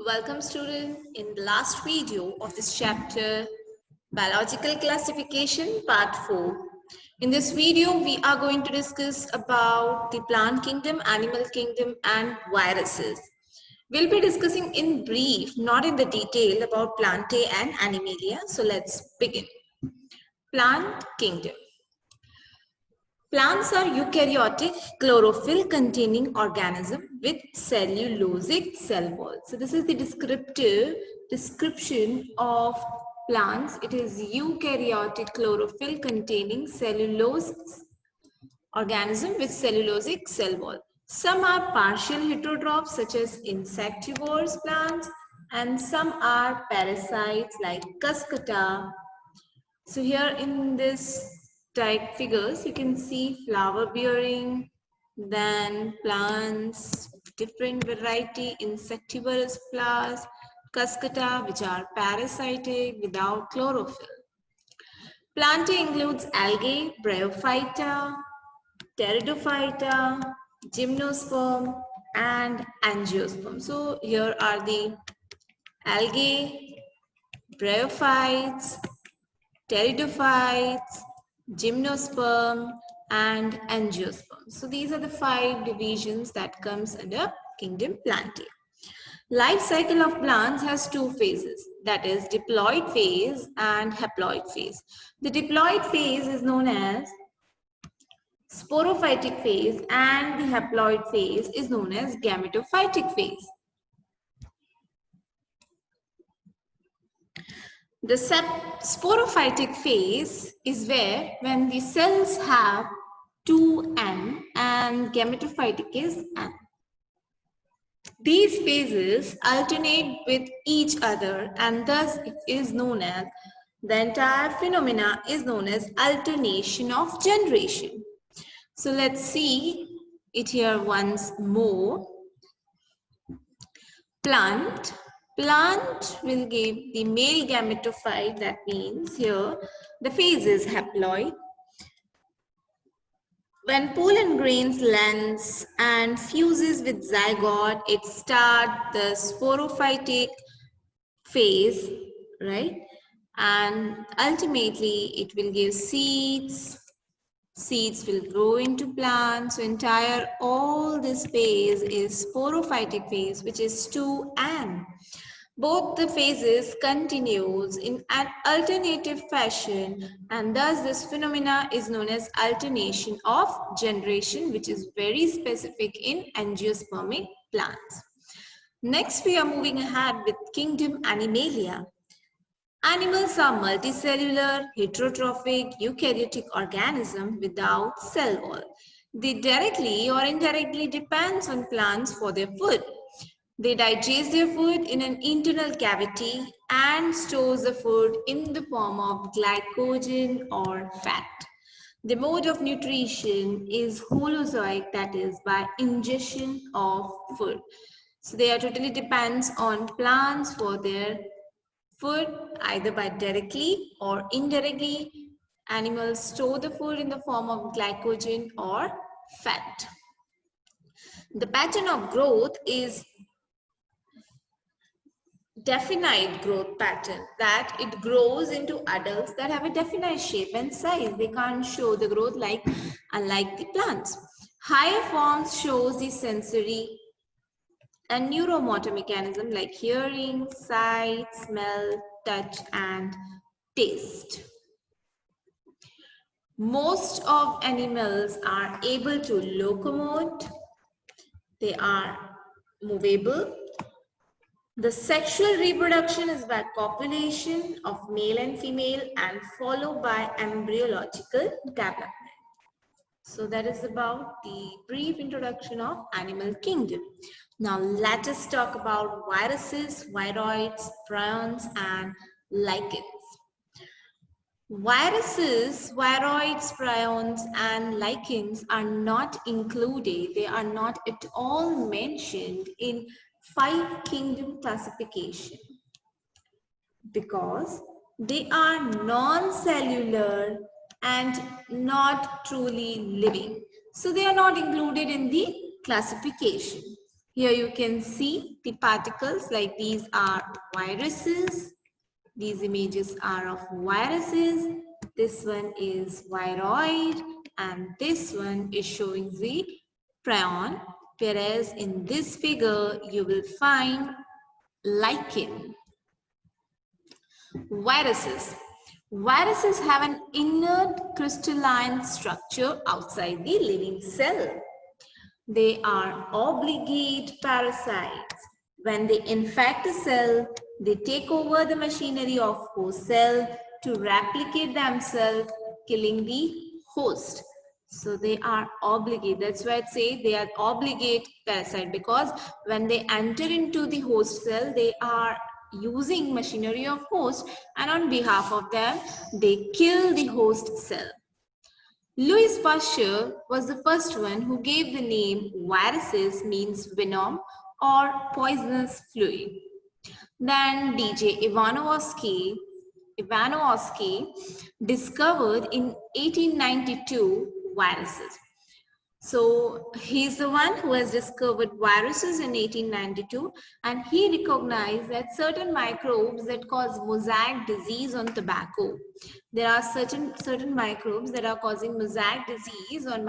Welcome student. In the last video of this chapter, Biological Classification Part 4. In this video, we are going to discuss about the plant kingdom, animal kingdom and viruses. We'll be discussing in brief, not in the detail about Plantae and Animalia. So let's begin. Plant kingdom. Plants are eukaryotic chlorophyll containing organism with cellulosic cell wall. So this is the description of plants. It is eukaryotic chlorophyll containing cellulose organism with cellulosic cell wall. Some are partial heterotrophs such as insectivorous plants and some are parasites like Cuscuta. So here in this type figures, you can see flower bearing, then plants, different variety, insectivorous flowers, Cuscuta, which are parasitic without chlorophyll. Plantae includes algae, Bryophyta, Pteridophyta, Gymnosperm, and Angiosperm. So here are the algae, bryophytes, pteridophytes, gymnosperm and angiosperm. So these are the 5 divisions that comes under kingdom Plantae. Life cycle of plants has 2 phases, that is diploid phase and haploid phase. The diploid phase is known as sporophytic phase and the haploid phase is known as gametophytic phase. The sporophytic phase is where when the cells have 2N and gametophytic is N. These phases alternate with each other and thus it is known as, the entire phenomena is known as alternation of generation. So let's see it here once more. Plant will give the male gametophyte, that means here the phase is haploid. When pollen grains lands and fuses with zygote, it starts the sporophytic phase, right? And ultimately it will give seeds. Seeds will grow into plants. So all this phase is sporophytic phase, which is 2N. Both the phases continues in an alternative fashion and thus this phenomena is known as alternation of generation, which is very specific in angiospermic plants. Next we are moving ahead with kingdom Animalia. Animals are multicellular, heterotrophic, eukaryotic organism without cell wall. They directly or indirectly depends on plants for their food. They digest their food in an internal cavity and stores the food in the form of glycogen or fat. The mode of nutrition is holozoic, that is by ingestion of food. So they are totally depends on plants for their food either by directly or indirectly. Animals store the food in the form of glycogen or fat. The pattern of growth is definite growth pattern, that it grows into adults that have a definite shape and size. They can't show the growth unlike the plants. Higher forms shows the sensory and neuromotor mechanism like hearing, sight, smell, touch and taste. Most of animals are able to locomote. They are movable. The sexual reproduction is by copulation of male and female and followed by embryological development. So that is about the brief introduction of animal kingdom. Now let us talk about viruses, viroids, prions and lichens. Viruses, viroids, prions and lichens are not included. They are not at all mentioned in 5 kingdom classification because they are non-cellular and not truly living. So they are not included in the classification. Here you can see the particles, like these are viruses. These images are of viruses. This one is viroid and this one is showing the prion. Whereas in this figure you will find lichen. Viruses. Viruses have an inert crystalline structure outside the living cell. They are obligate parasites. When they infect a cell, they take over the machinery of host cell to replicate themselves, killing the host. So they are obligate. That's why I say they are obligate parasite, because when they enter into the host cell, they are using machinery of host, and on behalf of them, they kill the host cell. Louis Pasteur was the first one who gave the name viruses, means venom or poisonous fluid. Then DJ Ivanovsky discovered in 1892 viruses. So he's the one who has discovered viruses in 1892, and he recognized that certain microbes that cause mosaic disease on tobacco. There are certain microbes that are causing mosaic disease on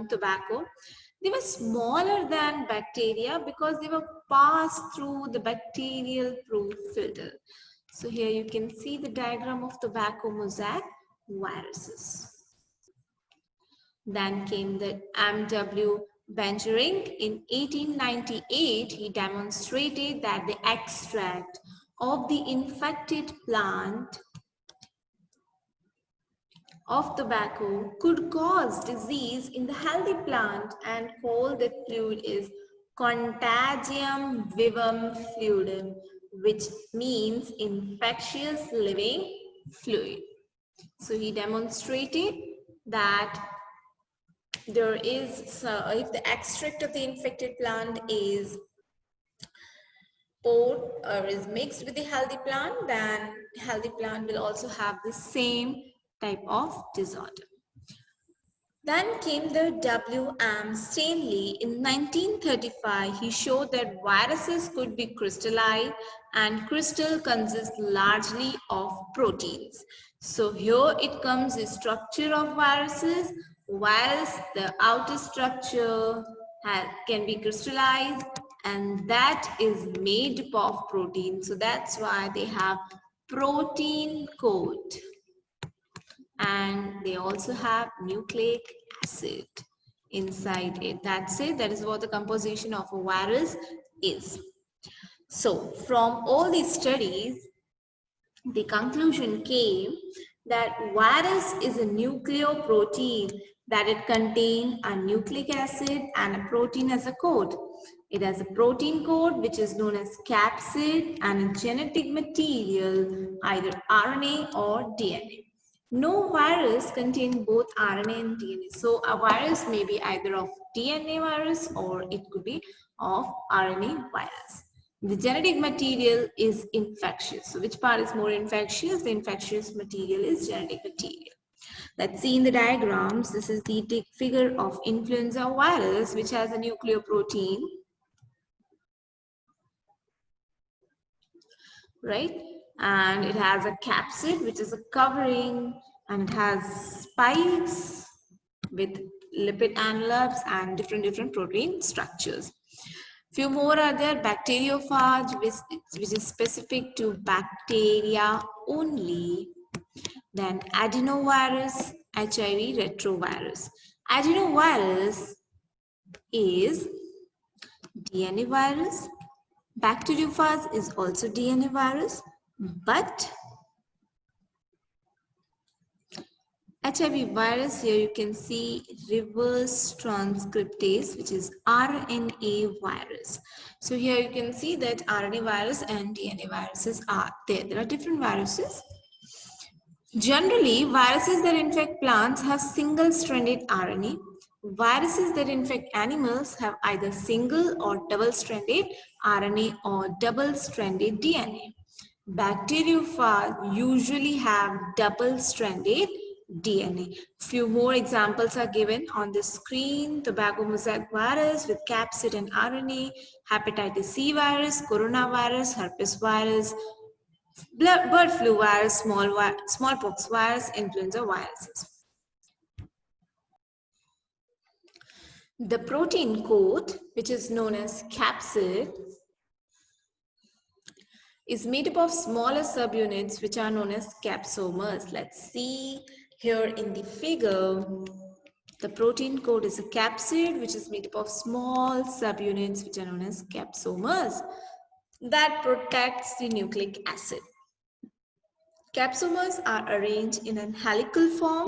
tobacco. They were smaller than bacteria because they were passed through the bacterial proof filter. So here you can see the diagram of tobacco mosaic viruses. Then came the M.W. Bengerink. In 1898, he demonstrated that the extract of the infected plant of tobacco could cause disease in the healthy plant, and called that fluid is Contagium vivum fluidum, which means infectious living fluid. So he demonstrated that there is, if the extract of the infected plant is poured or is mixed with the healthy plant, then healthy plant will also have the same type of disorder. Then came the W.M. Stanley. In 1935, he showed that viruses could be crystalline, and crystal consists largely of proteins. So here it comes the structure of viruses. Virus, the outer structure can be crystallized, and that is made up of protein. So that's why they have protein coat. And they also have nucleic acid inside it. That's it. That is what the composition of a virus is. So from all these studies, the conclusion came that virus is a nucleoprotein, that it contains a nucleic acid and a protein as a coat. It has a protein coat which is known as capsid, and a genetic material, either RNA or DNA. No virus contains both RNA and DNA. So a virus may be either of DNA virus or it could be of RNA virus. The genetic material is infectious. So which part is more infectious? The infectious material is genetic material. Let's see in the diagrams. This is the figure of influenza virus, which has a nucleoprotein, right? And it has a capsid, which is a covering, and it has spikes with lipid envelopes and different protein structures. Few more are there. Bacteriophage, which is specific to bacteria only. Then adenovirus, HIV retrovirus. Adenovirus is DNA virus. Bacteriophage is also DNA virus, but HIV virus, here you can see reverse transcriptase, which is RNA virus. So here you can see that RNA virus and DNA viruses are there. There are different viruses. Generally, viruses that infect plants have single-stranded RNA. Viruses that infect animals have either single or double-stranded RNA or double-stranded DNA. Bacteriophage usually have double-stranded DNA. Few more examples are given on the screen. Tobacco mosaic virus with capsid and RNA, hepatitis C virus, coronavirus, herpes virus, bird flu virus, smallpox virus, influenza viruses. The protein coat, which is known as capsid, is made up of smaller subunits which are known as capsomers. Let's see here in the figure. The protein coat is a capsid which is made up of small subunits which are known as capsomers that protects the nucleic acid. Capsomers are arranged in an helical form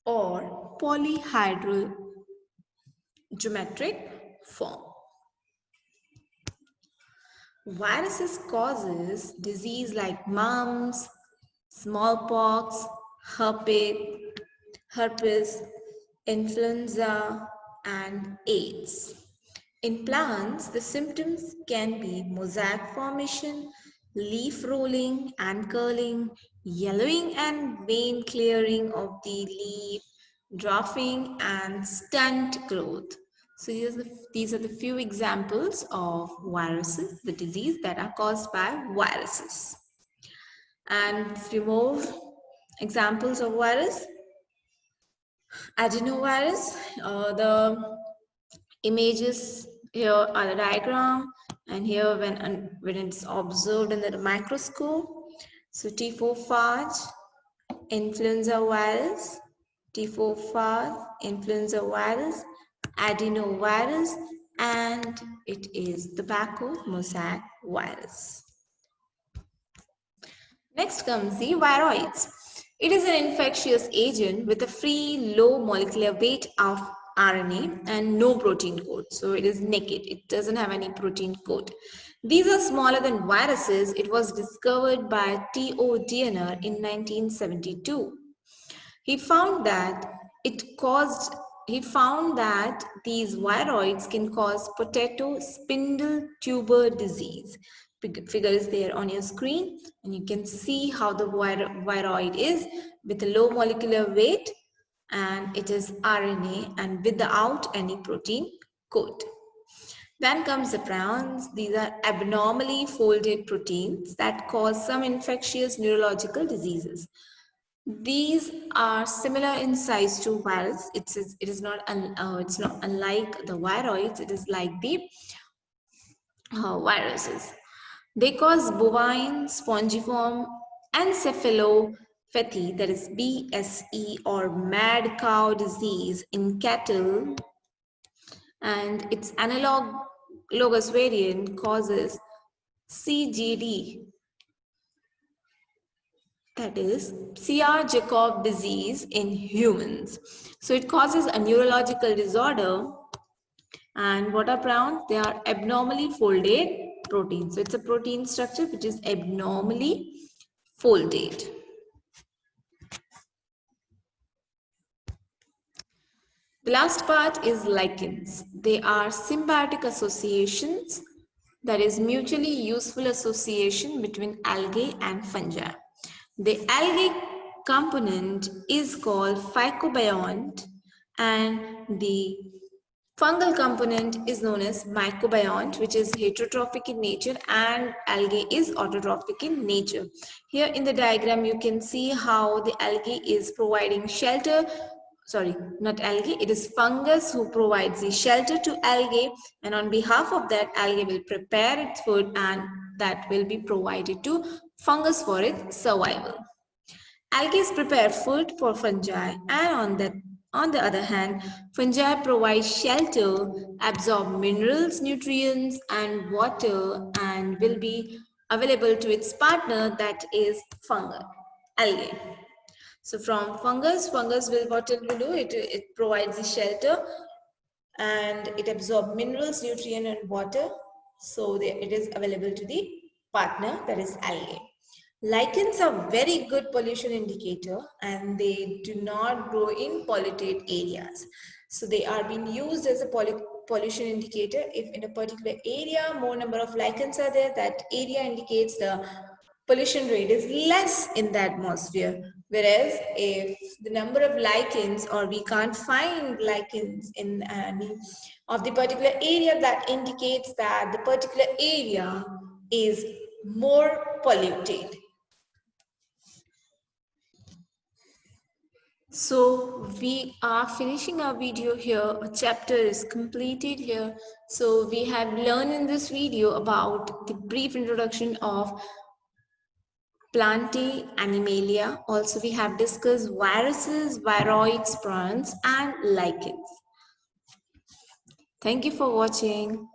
or polyhedral geometric form. Viruses causes disease like mumps, smallpox, herpes, influenza, and AIDS. In plants, the symptoms can be mosaic formation, leaf rolling and curling, yellowing and vein clearing of the leaf, dwarfing, and stunt growth. So these are the few examples of viruses, the disease that are caused by viruses. And few more examples of virus. Adenovirus, the images here are the diagram, and here when it's observed under the microscope. So T4 phage, influenza virus, T4 phage, influenza virus, adenovirus, and it is tobacco mosaic virus. Next comes the viroids. It is an infectious agent with a free low molecular weight of RNA and no protein coat. So it is naked. It doesn't have any protein coat. These are smaller than viruses. It was discovered by T.O. Diener in 1972. He found that these viroids can cause potato spindle tuber disease. Figure is there on your screen, and you can see how the viroid is with a low molecular weight, and it is RNA and without any protein coat. Then comes the prions. These are abnormally folded proteins that cause some infectious neurological diseases. These are similar in size to virus. It's not unlike the viroids. It is like the viruses. They cause bovine spongiform encephalopathy, that is BSE, or mad cow disease in cattle, and its analogous variant causes CGD, that is Creutzfeldt-Jakob disease in humans. So it causes a neurological disorder. And what are prions? They are abnormally folded proteins. So it's a protein structure which is abnormally folded. The last part is lichens. They are symbiotic associations, that is mutually useful association between algae and fungi. The algae component is called phycobiont, and the fungal component is known as mycobiont, which is heterotrophic in nature, and algae is autotrophic in nature. Here in the diagram, you can see how the algae is providing shelter. Sorry, not algae, it is fungus who provides the shelter to algae, and on behalf of that, algae will prepare its food, and that will be provided to fungus for its survival. Algae prepare food for fungi, and on the other hand, fungi provide shelter, absorb minerals, nutrients, and water, and will be available to its partner, that is algae. So from fungus will, what it will do, it provides the shelter, and it absorbs minerals, nutrient, and water. So it is available to the partner, that is algae. Lichens are very good pollution indicator, and they do not grow in polluted areas. So they are being used as a pollution indicator. If in a particular area more number of lichens are there, that area indicates the pollution rate is less in the atmosphere. Whereas if the number of lichens, or we can't find lichens in any of the particular area, that indicates that the particular area is more polluted. So we are finishing our video here. A chapter is completed here. So we have learned in this video about the brief introduction of Plantae Animalia. Also, we have discussed viruses, viroids, spirons, and lichens. Thank you for watching.